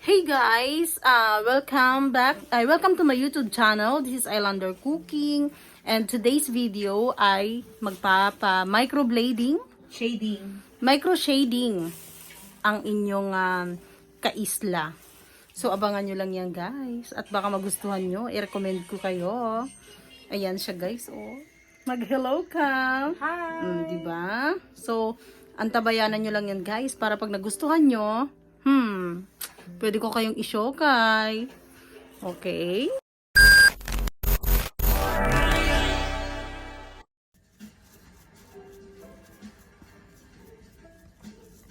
Hey guys, welcome back. Welcome to my YouTube channel. This is Islander Cooking, and today's video ay magpapa-microblading, micro shading ang inyong kaisla. So abangan nyo lang yan guys, at baka magustuhan nyo, i-recommend ko kayo. Ayan siya guys, oh. Mag-hello ka. Hi! Diba? So, antabayanan nyo lang yan guys, para pag nagustuhan nyo, pwede ko kayong i-showcase. Okay?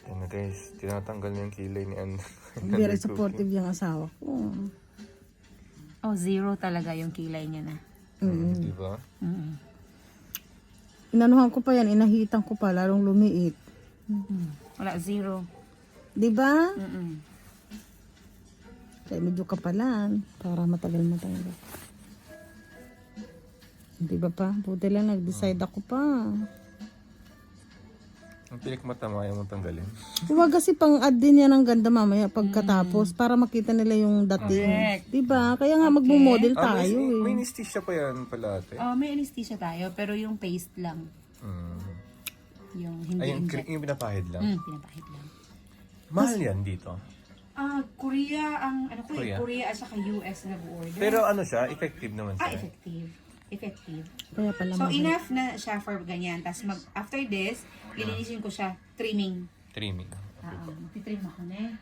Yan na guys, tinatanggal niya yung kilay ni Ann. Very supportive yung asawa ko. Oh, zero talaga yung kilay niya na. Di ba? Inanuhan ko pa yan, inahitan ko pa, lalong lumiit. Wala, zero. Diba? Kaya medyo kapalan, para matagal. Diba pa? Buti lang nag-decide ako pa. Ang pinakmata mo, ayaw mong tanggalin. Huwag kasi pang-add din yan ng ganda mamaya pagkatapos para makita nila yung dating. Correct. Diba? Kaya nga magmo-model may, tayo may eh. anesthesia pa yan pala ate. Oh, may anesthesia tayo, pero yung paste lang. Yung hindi Ay, inject. yung pinapahid lang. Pinapahid lang. Mahal yan dito. Korea ang, Korea? Korea at saka US nag-order. Pero ano siya, effective naman siya. Effective. Kaya pala So, enough na siya for ganyan. Tapos, after this, ilinisin ko siya, trimming. Trimming. Magtitrim ako na eh.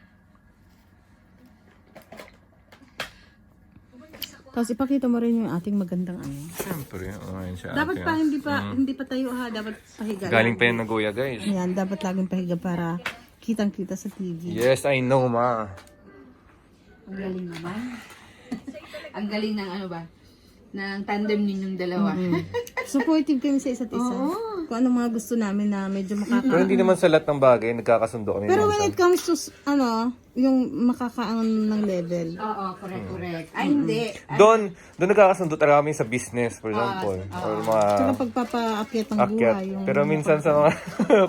Tapos ipakita mo rin yung ating magandang ano. Siyempre, ayan siya. Dapat ate, pa ah. hindi pa tayo dapat pahiga. Galing pa yan Nagoya guys. Yan, dapat laging pahiga para kitang-kita sa TV. Yes, I know ma. Ang galing naman. Ang galing ng ano ba? Ng tandem ninyong dalawa. Supportive kami sa isa't isa. Kung anong mga gusto namin na medyo Pero hindi naman sa lahat ng bagay, nagkakasundo kami. Pero minsan. when it comes to yung makakaano ng level. Oo, correct. Ay, hindi. Doon nagkakasundo talaga kami sa business, for example. Or mga Tsaka pagpapaakyat ng akyat. buhay. Yung Pero minsan sa mga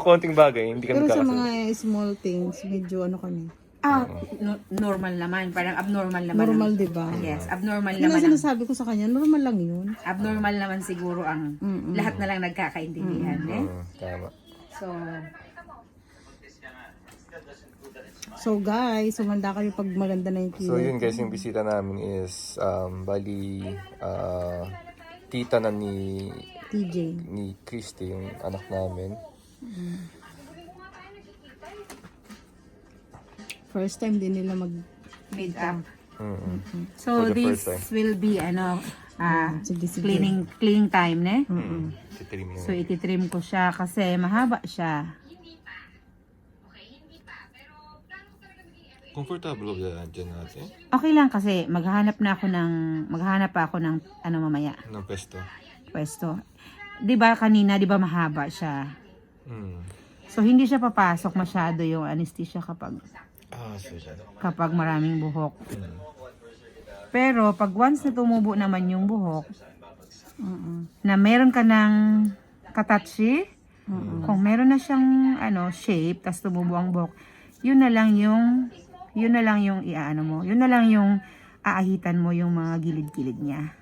konting bagay, hindi kami pero sa nagkakasundo. mga small things, medyo ano kami. Normal naman. Parang abnormal naman. Normal, di ba? Yes, abnormal Yun naman. ang sinasabi ko sa kanya, normal lang yun. Abnormal naman siguro ang lahat na lang nagkakaintindihan. Eh? Tama. So guys, sumanda kayo pag maganda na yung So kilay. yun guys, yung bisita namin is bali tita na ni TJ. Christy, yung anak namin. First time din nila Made up. For So, the this first time. will be Sige. cleaning time, ne? Titrim So, ititrim ko siya kasi mahaba siya. Comfortable ba dyan natin? Okay lang kasi maghahanap pa ako ng ano mamaya, Ng pesto. pwesto. 'Di ba kanina, 'di ba mahaba siya? So hindi siya papasok masyado yung anesthesia kapag maraming buhok. Pero pag once na tumubo naman yung buhok, na meron ka ng katachi, kung meron na siyang shape, tas tumubo ang buhok, yun na lang yung iaano mo. Yun na lang yung aahitan mo yung mga gilid-gilid niya.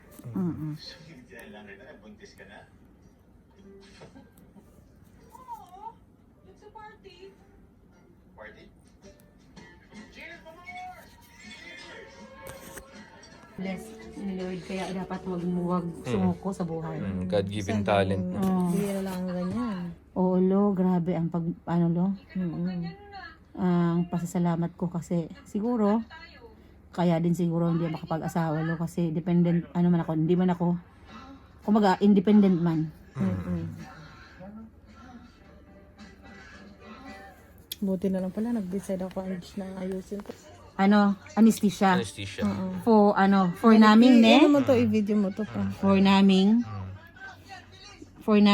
Bless ni Lord, kaya dapat wag sumuko sa buhay. God-given talent. Hindi na lang ganyan. Oo, lo, grabe ang ang pasasalamat ko kasi siguro kaya din siguro hindi makapag-asawa lo kasi dependent hindi man ako kumbaga independent man. Buti na lang pala, nag-decide ako na ayusin ko. Anesthesia. Anesthesia. For naming Ano mo to, i-video mo to pa. for naming 30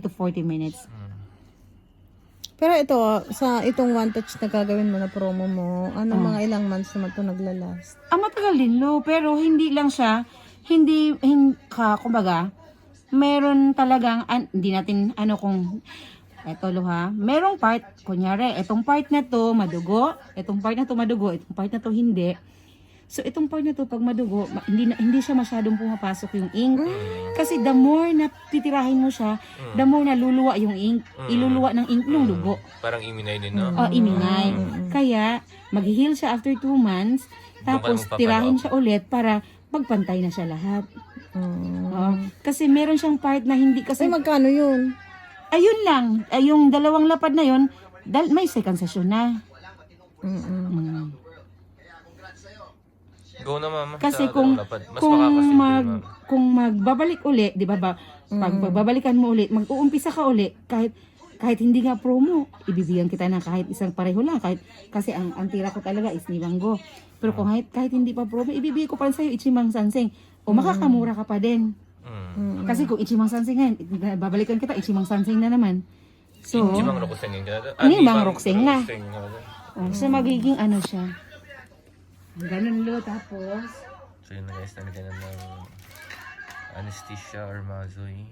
to 40 minutes. Pero ito, sa itong one touch na gagawin mo na promo mo, mga ilang months naman to naglalast? Matagal din lo, pero hindi lang siya, kumbaga, meron talagang, hindi natin, kung Eto lo ha. Merong part, kunyari, etong part na to madugo, etong part na to madugo, etong part na to hindi. So itong part na to pag madugo, hindi siya masyadong pumapasok yung ink. Kasi the more na titirahin mo siya, the more na luluwa yung ink, iluluwa ng ink ng dugo. Parang iminay din, no? O imingay. Kaya mag-heal siya after 2 months, tapos tirahin siya ulit para magpantay na siya lahat. Kasi meron siyang part na hindi kasi Ay, magkano yun? ayun lang, ay yung dalawang lapad na yun, may second session na. Go na, mama. Kasi Sa kung dalawang lapad. Mas makakasimple, mama. kung magbabalik uli, 'di ba ba? Pag babalikan mo uli, mag-uumpisa ka uli kahit hindi nga promo, ibibigyan kita ng kahit isang pareho lang kahit kasi ang tira ko talaga is Niwanggo. Pero kung kahit hindi pa promo, ibibigay ko pa sa iyo Ichimang Sanseng. O makakamura ka pa din. Kasi kung Ichimang Sanseng ngayon, babalikan kita Ichimang Sanseng na naman. So, Ichimang Rokuseng yung kinata. Nimang Rokuseng na. Rokuseng, so magiging ano siya. Ganun lo tapos. So yun na guys, nalagyan na ng anesthesia or mazoy.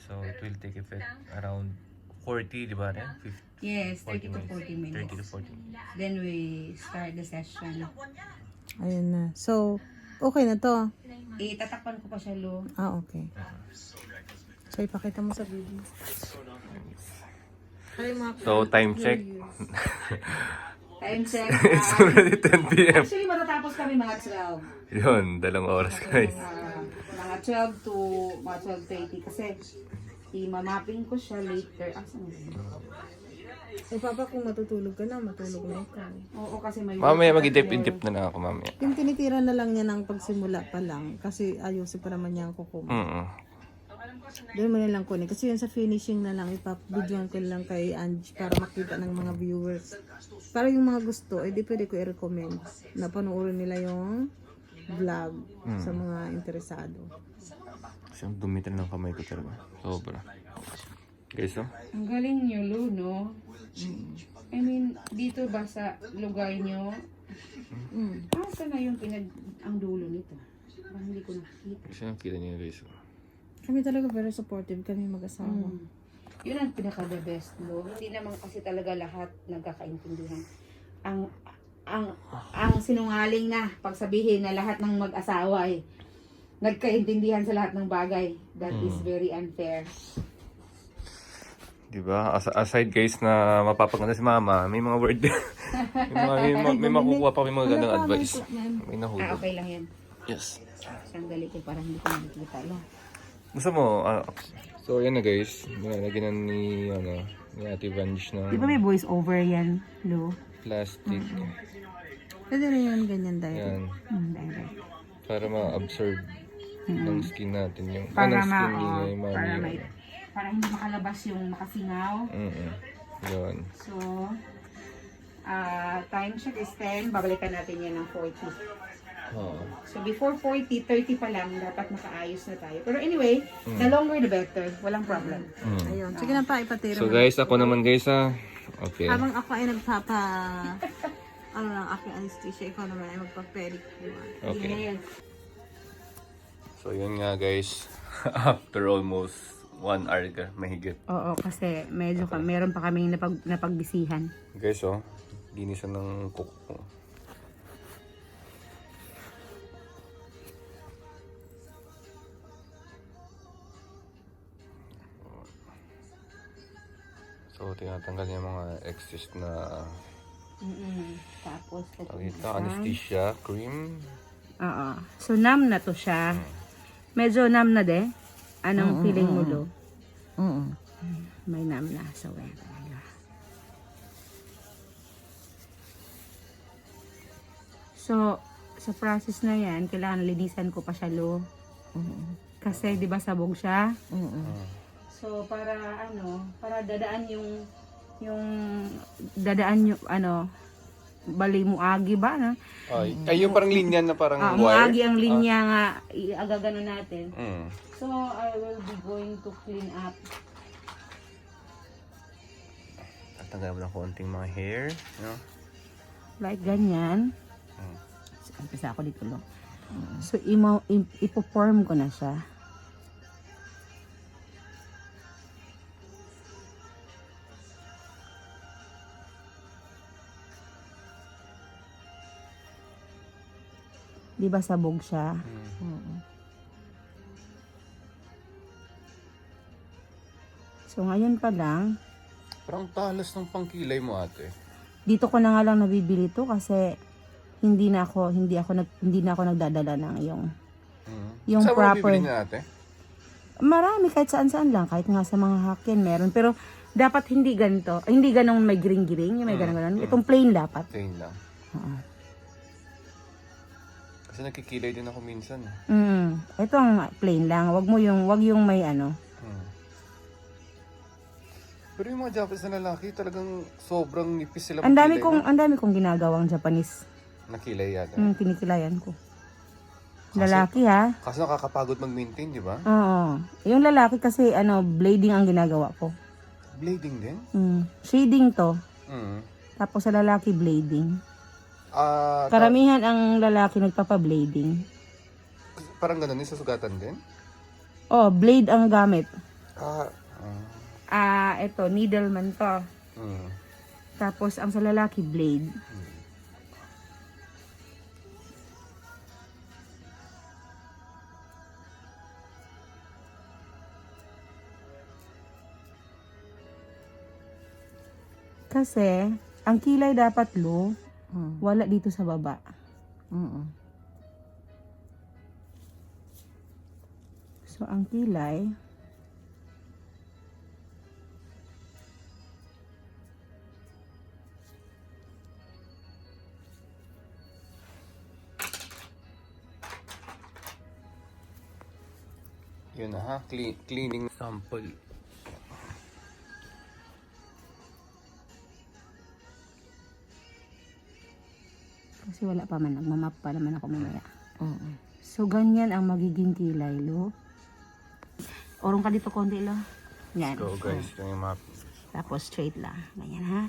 So it will take effect around 40, di ba rin? 50, Yes, 30 to 40 minutes. 30 to 40. Then we start the session. Ayun na. So, okay na to. Tatakpan ko pa siya lo. Ah, okay. So, ipakita mo sa video. Hi, mga So time check. Time check. It's already 10 p.m. Actually, matatapos kami mga 12. Yun, 2 oras guys. Mga 12 to mga 12:30 kasi i-mapping ko siya later. Asan na? Eh, Papa, kung matutulog ka na, matulog na ikaw. Oo, kasi may Mamaya mag-idip-idip na lang ako mamaya. Yung tinitira na lang niya ng pagsimula pa lang. Kasi ayusin pa naman niya ang kuko mo. Doon mo na lang kunin. Kasi yun sa finishing na lang, ipapabidyoan ko lang kay Angie para makita ng mga viewers. Para yung mga gusto, di pwede ko i-recommend na panoorin nila yung vlog sa mga interesado. Kasi ang dumitan ng kamay ko talaga. Sobra. Guys, oh. Ang galing niyo, Lu, no? I mean, dito ba sa lugar niyo? Asa na yung ang dulo nito? Parang hindi ko nakikita. Kasi nakita niyo guys, oh. Kami talaga very supportive kami mag-asawa. Yun ang pinaka-the best, no? Hindi naman kasi talaga lahat nagkakaintindihan. Ang sinungaling na pagsabihin na lahat ng mag-asawa ay nagkaintindihan sa lahat ng bagay. That is very unfair. Diba? Aside guys na mapapaganda si mama, may mga word. may makukuha pa, may mga gandang advice. May nahulog. Okay lang yan. Yes. Sandali ko, parang hindi ko nakikita lang. Gusto mo? So yan na guys. Nilagyan na ni Ate Vange ng Di ba may voice over yan, Lu? plastic. Pwede rin yan, ganyan dahil. Yan. Direct. Para ma-absorb ng skin natin. Yung Para skin ma, niya, yung para hindi makalabas yung makasingaw. Yun. So, time check is 10. Babalikan natin yan ng 40. Oo. So, before 40, 30 pa lang, dapat nakaayos na tayo. Pero anyway, the longer the better. Walang problem. Ayun. Sige na pa, ipatira So mo. guys, ako naman guys Okay. Habang ako ay nagpapa... ano lang, aking anesthesia, ikaw naman ay magpa-pedicure. Okay. So yun nga guys. After almost 1 hour ka, mahigit. Oo, kasi medyo meron pa kaming napagbisihan. Guys, oh. Linisan ng kuko ko. So, tinatanggal yung mga excess na Tapos, anesthesia cream. Oo. So, numb na to siya. Medyo numb na de. Anong feeling mo, Lo? May numb na. So, So, sa process na yan, kailangan linisan ko pa siya, Lo. Kasi, di ba, sabog siya? So, para dadaan yung bali muagi ba, no? Ay, yung parang linya na parang wire. Muagi ang linya nga, iagagano natin. Mm. So, I will be going to clean up. Tatanggal mo ng konting mga hair. No? Like ganyan. So, umpisa ako dito, Lo. So, ipo-form ko na siya. Di ba sabog siya? So ngayon pa lang, Parang talas ng pangkilay mo, ate. dito ko na nga lang nabibili to kasi hindi na ako nagdadala ng yung Saan mo proper. bibili niya, ate? Marami kahit saan-saan lang, kahit nga sa mga hakin meron, pero dapat hindi ganito, hindi ganong may giring-giring, yung may ganun. Itong plain dapat. Plain lang. Oo. Kasi nakikilay din ako minsan. Itong plain lang, wag yung may ano. Pero yung mga Japanese na lalaki, talagang sobrang nipis sila Ang dami magkilay, no? kong ginagawang Japanese. Nakilay yata. Kinikilayan ko. Lalaki ha. Kasi nakakapagod mag-maintain, di ba? Oo. Yung lalaki kasi blading ang ginagawa ko. Blading din? Shading to. Mm. Tapos sa lalaki blading. Ah, Karamihan ang lalaki nagpapa-blading. parang ganun, sa sugatan din? Oh, blade ang gamit. Ah, Ito, needle man to. Tapos ang sa lalaki blade. Kasi ang kilay dapat low, wala dito sa baba. So ang kilay yun na ha, cleaning sample. kasi wala pa man, nagmamap pa naman ako mamaya. So ganyan ang magiging kilay lo. Orong ka dito konti lo. Yan. Go guys, yung map. Tapos straight lang. Ganyan ha.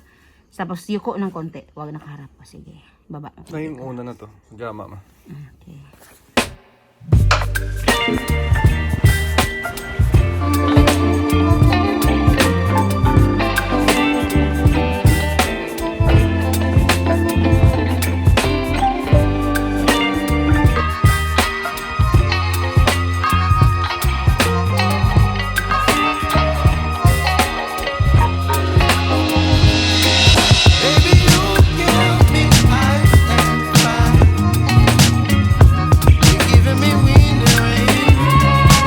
Tapos yuko ng konti. Huwag nakaharap pa. Sige. Baba. Na yung una na to, gama ma. Okay. Baby, you give me ice and fire. You're giving me wind and rain.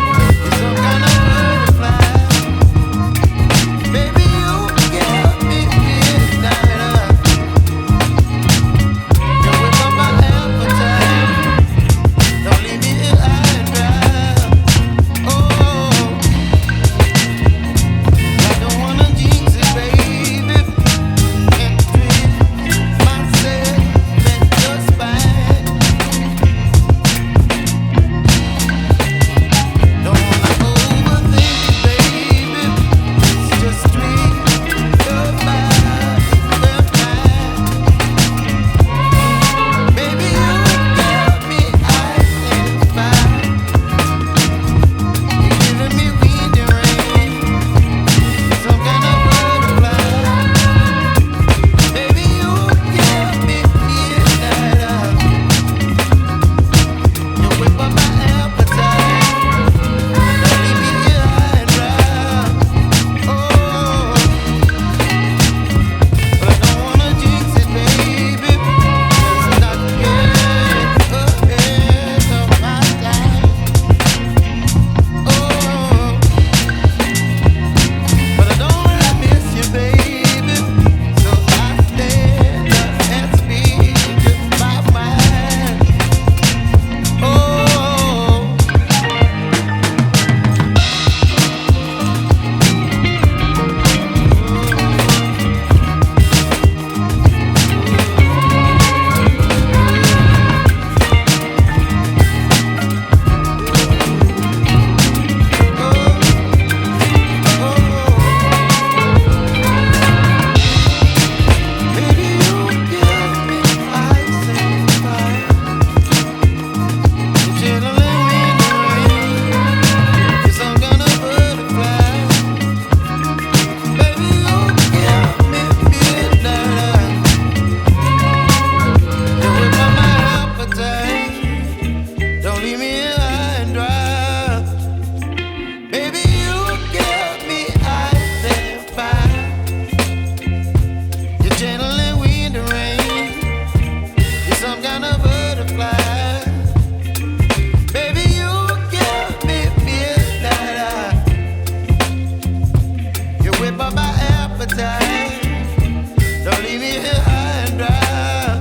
Don't leave me here high and dry.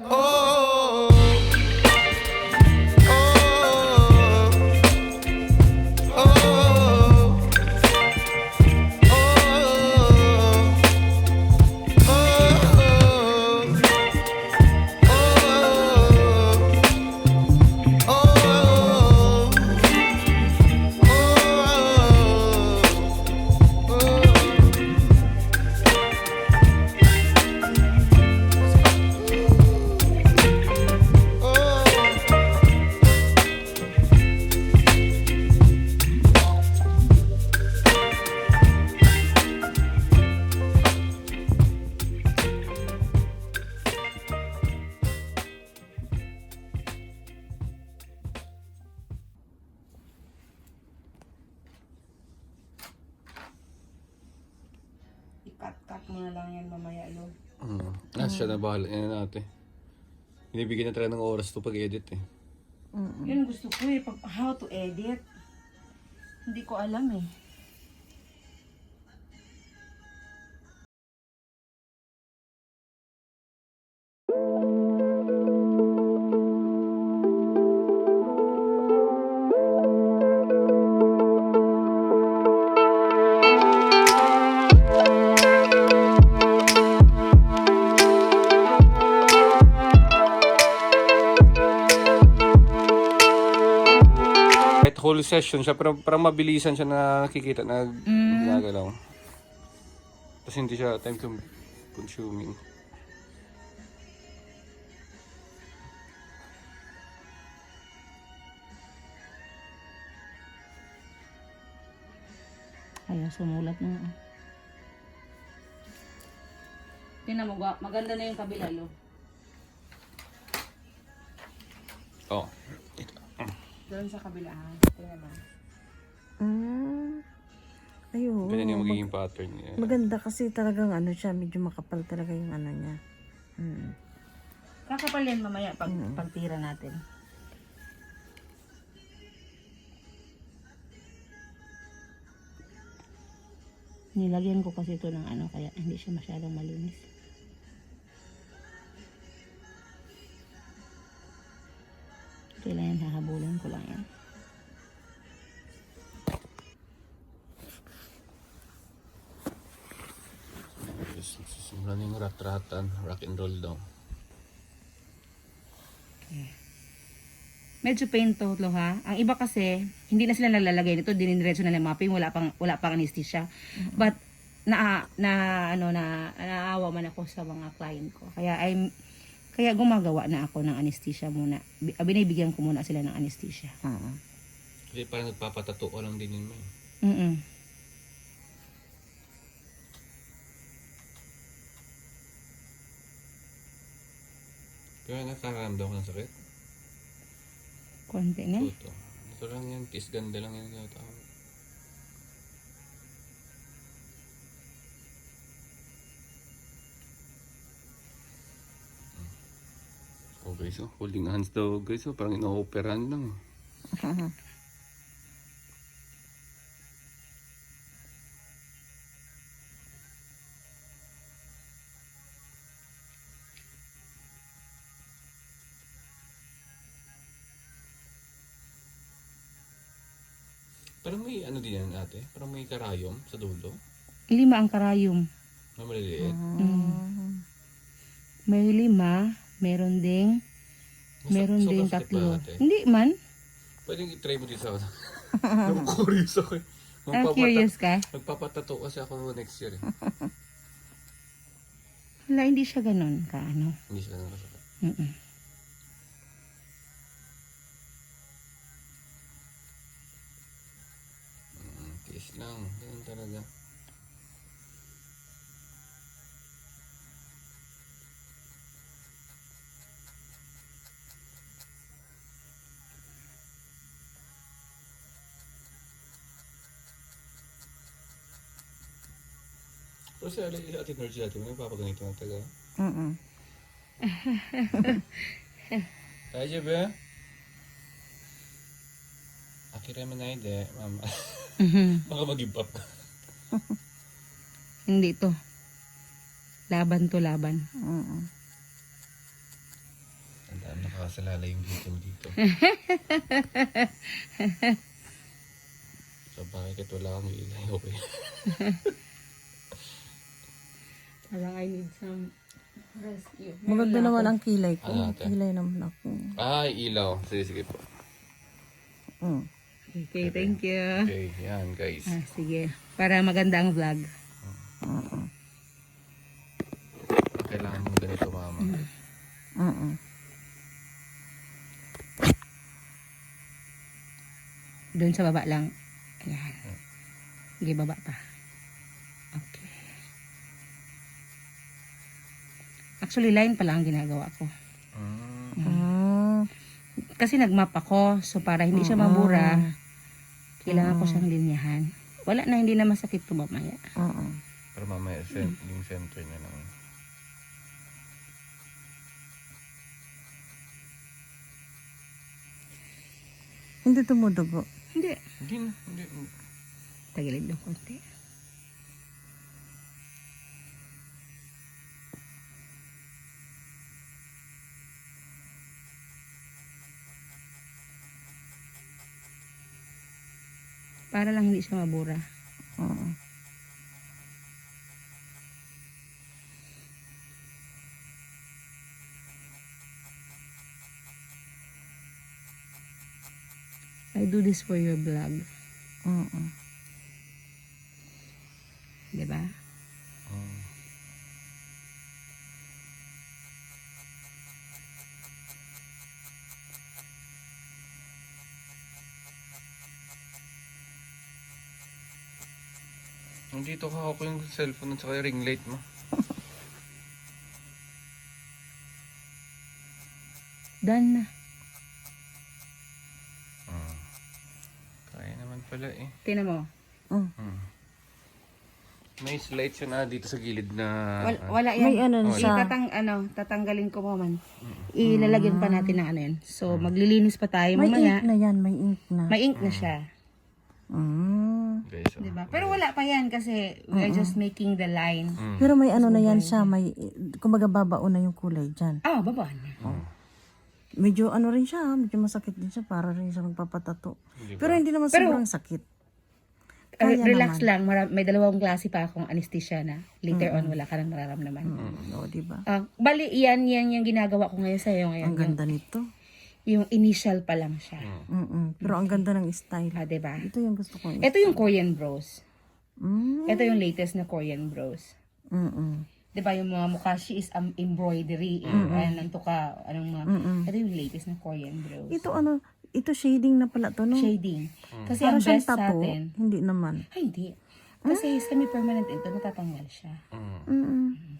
Oh, oh, oh, oh, I-cut-cut mo na lang yan mamaya, Lo. Siya na bahala. Yan na natin. Binibigyan na talaga ng oras to pag-edit eh. Yun gusto ko eh, how to edit. Hindi ko alam eh. Kahit whole session siya, pero parang mabilisan siya nakikita na ginagalaw. Tapos hindi siya time consuming. Ayun, sumulat na nga. Tingnan mo, maganda na yung kabila, Lo. Oh. Doon sa kabila, ha? Tingnan mo. Ayun. Ganyan yung magiging pattern niya. Maganda kasi talagang ano siya, medyo makapal talaga yung ano niya. Kakapal yan mamaya pag pagtira natin. Nilagyan ko kasi ito ng ano, kaya hindi siya masyadong malinis. Kailangan hahabulan ko lang yan. Simulan yung rat-ratan, rock and roll daw. Medyo pain to, Lo, ha? Ang iba kasi, hindi na sila nalalagay nito, dinidiretso na lang mapping, wala pang anesthesia. But, naawa man ako sa mga client ko. Kaya gumagawa na ako ng anesthesia muna. Binibigyan ko muna sila ng anesthesia. Kasi parang nagpapatato ko lang din yun mo eh. Pero nakakaramdam ko ng sakit. Konti na. Ito. Ito lang yan. Kiss ganda lang yan. Oh guys, holding hands daw guys. Parang ino-operahan lang. Parang may ano din yan ate? Parang may karayom sa dulo. 5 ang karayom. Na maliliit. May 5, meron ding Sobrang sakit 3. ba, ate? Hindi man. Pwedeng i-try mo din sa akin. Curious ako eh. Curious ka? Magpapatato kasi ako next year eh. Wala, hindi siya ganun ka, ano. Hindi siya nakasakit. Tiis lang. Ganun talaga. Pero si Ate Nergy dati, may papaganito ng taga. Tayo ba? Akira man na hindi, mama. Baka mag-give up ka. Hindi to. Laban to laban. Ang dami nakasalala yung dito. So bakit wala kang ilay? Okay. Parang I need some rescue. Maganda naman ang kilay ko. Ano natin? Kilay naman ako. Ilaw. Sige po. Okay, thank you. Okay, yan guys. Sige. Para maganda ang vlog. Kailangan mo ganito, mama. Doon sa baba lang. Ayan. Sige, baba pa. Okay. Actually, line pa lang ang ginagawa ko. Kasi nagmap ako. So, para hindi siya mabura, kailangan ko siyang linyahan. Wala na, hindi na masakit to mamaya. Pero mamaya, yung center na lang. Hindi tumudugo. Hindi. Hindi na. Hindi. Tagilid ng konti. Para lang hindi siya mabura. I do this for your vlog. Diba? Nandito ka ako yung cellphone at saka yung ring light mo. Done na. Kaya naman pala eh. Tingnan mo. May light siya na dito sa gilid na... Wala yan. May ano na siya. Tatanggalin ko mo man. Ilalagyan pa natin ng ano yan. So, maglilinis pa tayo May mamaya. ink na yan. May ink na. May ink na siya. Guys, Diba? Pero wala pa yan kasi we're just making the line. Pero may ano na yan siya. May, kumbaga babao na yung kulay dyan. Babaan na. Medyo ano rin siya. Medyo masakit din siya. Para rin siya magpapatato. Pero hindi naman sobrang sakit. Kaya Relax lang. May dalawang klase pa akong anesthesia na. Later on, wala ka nang nararamdaman. O, diba? Bali, yan yung ginagawa ko ngayon sa'yo ngayon. Ang ganda nito. Yung initial pa lang siya. Pero ang ganda ng style. Diba? Ito yung gusto ko. Ito yung Korean bros. Ito yung latest na Korean bros. Diba yung mga mukashi is embroidery. Nanto ka, anong mga... Ito yung latest na Korean bros. Ito ano, ito shading na pala to, no? Shading. Kasi Parang ang siyang best sa tattoo. atin... Hindi naman. Ay, hindi. Kasi semi-permanent ito, natatanggal siya.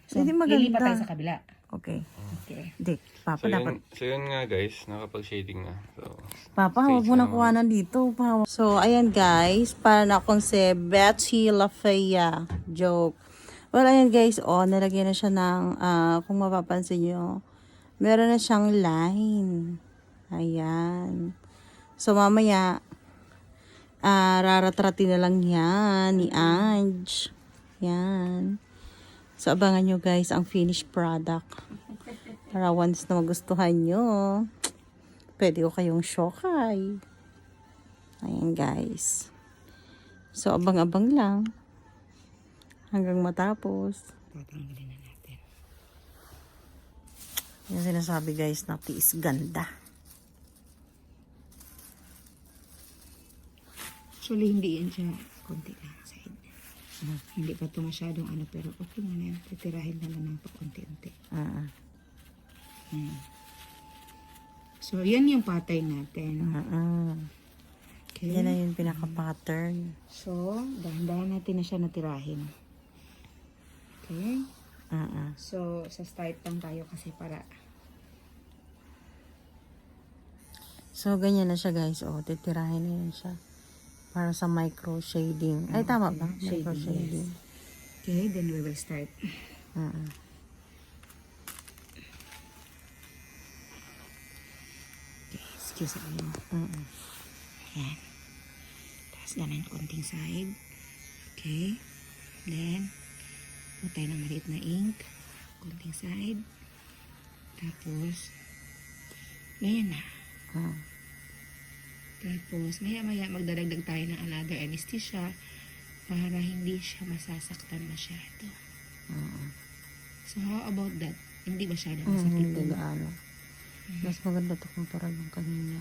So, Hindi lilipat tayo maganda. sa kabila. Okay. Okay. Di, Papa, dapat. So yun nga guys, nakapag-shading na. So, Papa, huwag mo na kuhanan dito. Pa. So, ayan guys, para na akong si Betsy Lafaya. Joke. Well, ayan guys, nalagyan na siya ng, kung mapapansin nyo, meron na siyang line. Ayan. So, mamaya, raratratin na lang yan ni Ange. Yan. So, abangan nyo guys ang finished product. Para once na magustuhan nyo, pwede ko kayong shokay. Ayan guys. So, abang-abang lang. Hanggang matapos. Tatanggalin na natin. Yung sinasabi guys na tiis ganda. Actually, hindi yan siya. Konti lang side. Hindi pa ito masyadong pero okay na yan. Titirahin na lang pa konti-unti. So, yan yung pattern natin. Okay. Yan na yung pinaka-pattern. So, dahan-dahan natin na siya natirahin. Okay? So, sa start lang tayo kasi para... So, ganyan na siya guys. Titirahin na yan siya. Para sa micro shading. Ay, tama ba? Micro shading. Okay, then we will start. Okay, excuse me. Ayan. Tapos ganun konting side. Okay. Then, put tayo ng maliit na ink. Konting side. Tapos, ganyan na. Ah. Tapos, maya-maya magdadagdag tayo ng another anesthesia para hindi siya masasaktan masyado. So, how about that? Hindi masyado masakit Hindi to. gaano. Mas maganda to kumpara yung kanina.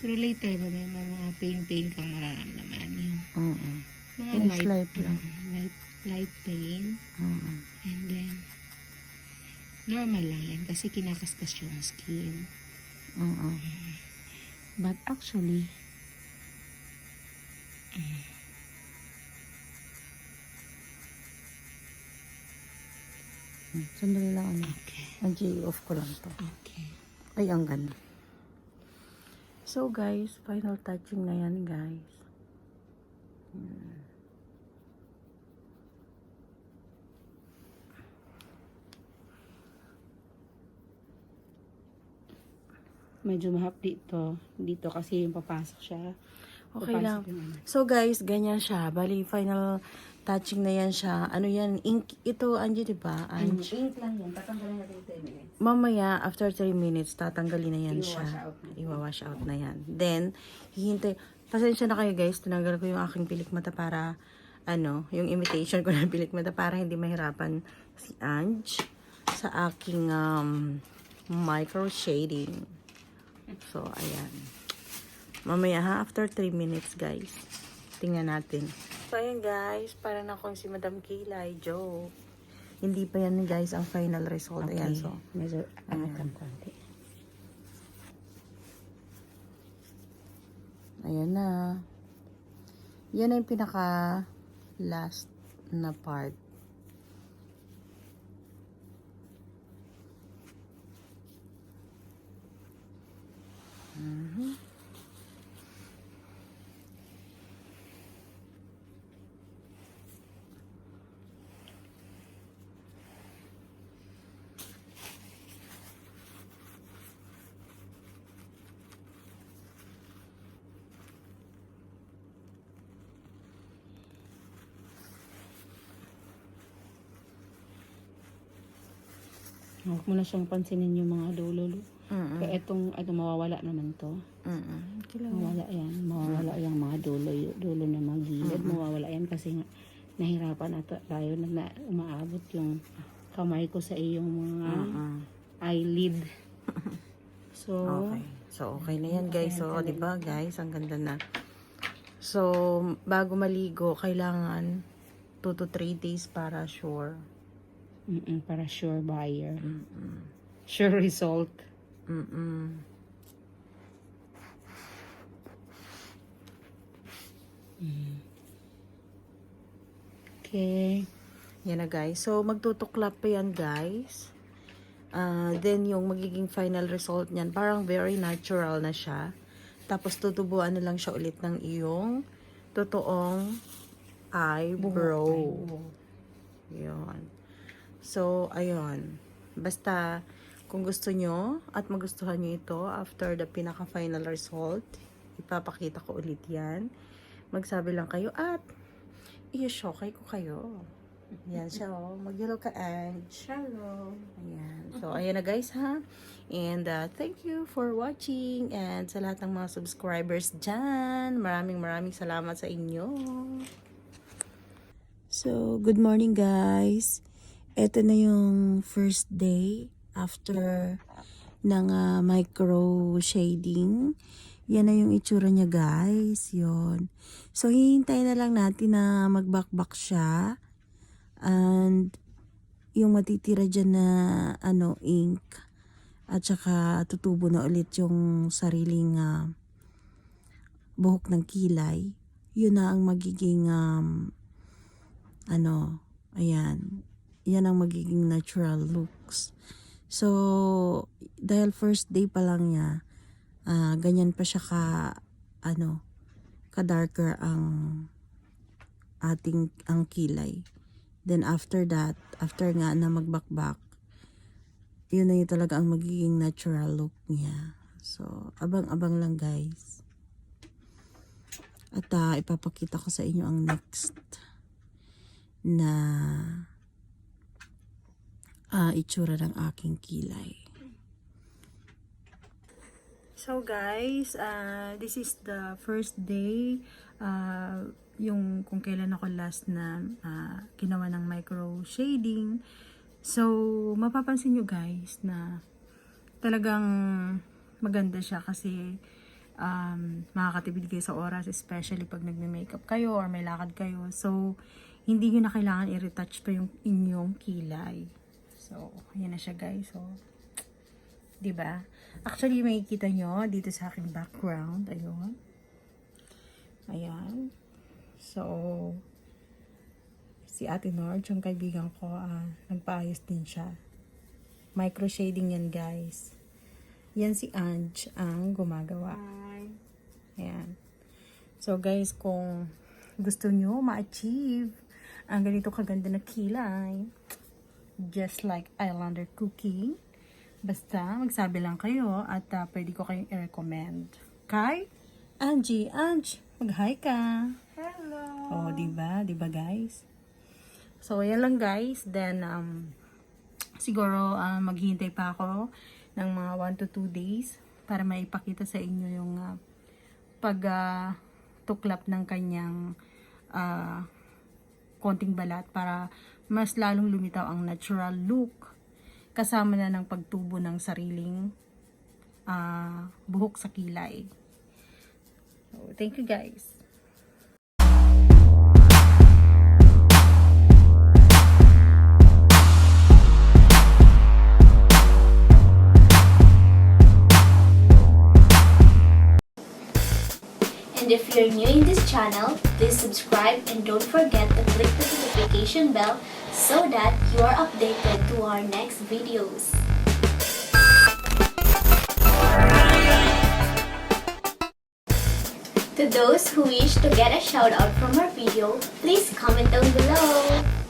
Pero later, may mga pain kang mararamdaman. Yung mga Yes, light lang. light pain. And then, normal lang yan kasi kinakaskas yung skin. But actually, Sandali lang ano. okay. Angie, off ko lang to. Okay. Ay, ang ganda. So guys, final touching na yan guys. Medyo mahap dito. Dito kasi yung papasok siya. Okay Papasok lang. yung ano. So guys, ganyan siya. Bali, final touching na yan siya. Ano yan? Ink. Ito, Angie, diba? Angie. Ink lang yan. Tatanggalin natin yung 10 minutes. Mamaya, after 3 minutes, tatanggalin na yan siya. Iwawash out na. Iwawash out na yan. Then, hihintay. Pasensya na kayo guys, tinanggal ko yung aking pilik mata para, yung imitation ko ng pilik mata para hindi mahirapan si Ange sa aking micro shading. So, ayan. Mamaya ha, after 3 minutes guys. Tingnan natin. So, ayan guys, parang akong si Madam Kilay, joke. Hindi pa yan guys ang final result. Okay. Ayan, so. Medyo angat ang konti. Ayan na. Yan na yung pinaka last na part. Huwag mo na siyang pansinin yung mga dulo. Kaya itong mawawala naman to. Mawawala yan. Mawawala yung mga dulo na mga gilid. Mawawala yan kasi nga nahirapan tayo na umaabot yung kamay ko sa iyong mga eyelid. So, Okay. So, okay na yan guys. So, di ba guys, ang ganda na. So, bago maligo, kailangan 2 to 3 days para sure. para sure buyer. Sure result. Okay. Yan na guys. So, magtutuklap pa yan guys. Then, yung magiging final result niyan, parang very natural na siya. Tapos, tutubuan na lang siya ulit ng iyong totoong eyebrow. Yun. So, ayun. Basta, kung gusto nyo at magustuhan nyo ito after the pinaka-final result, ipapakita ko ulit yan. Magsabi lang kayo at i-showcase ko kayo. Ayan siya, oh. Mag-hello ka, Ange. Hello. Ayan. So, ayan na guys, ha? And, thank you for watching. And sa lahat ng mga subscribers dyan, maraming salamat sa inyo. So, good morning guys. Ito na yung first day after ng micro shading. Yan na yung itsura niya guys. Yun. So, hihintayin na lang natin na magbakbak siya. And, yung matitira dyan na ink. At saka tutubo na ulit yung sariling buhok ng kilay. Yun na ang magiging ayan. Yan ang magiging natural looks. So, dahil first day pa lang niya, ganyan pa siya ka-darker ang kilay. Then after that, after nga na magbakbak, yun na yung talaga ang magiging natural look niya. So, abang-abang lang guys. At ipapakita ko sa inyo ang next na itsura ng aking kilay. So guys, this is the first day yung kung kailan ako last na ginawa ng micro shading. So mapapansin nyo guys na talagang maganda siya kasi makakatipid kayo sa oras, especially pag nagme-makeup kayo or may lakad kayo. So hindi nyo na kailangan i-retouch pa yung inyong kilay. So ayan na siya guys. So 'di ba? Actually, makikita nyo dito sa aking background. Ayun. Ayan. So, si Ate Nord, yung kaibigan ko, nagpaayos din siya. Micro shading yan, guys. Yan si Ange ang gumagawa. Ayan. So, guys, kung gusto nyo ma-achieve ang ganito kaganda na kilay, just like Islander Cooking, basta magsabi lang kayo at pwede ko kayong i-recommend. Kay Angie. Ange, mag-hi ka. Hello! Oh, diba? Diba guys? So, yan lang guys. Then, siguro maghihintay pa ako ng mga 1 to 2 days para maipakita sa inyo yung pag-tuklap ng kanyang konting balat para mas lalong lumitaw ang natural look kasama na ng pagtubo ng sariling buhok sa kilay. So, thank you guys. And if you're new in this channel, please subscribe and don't forget to click the notification bell so that you are updated to our next videos. To those who wish to get a shout out from our video, please comment down below.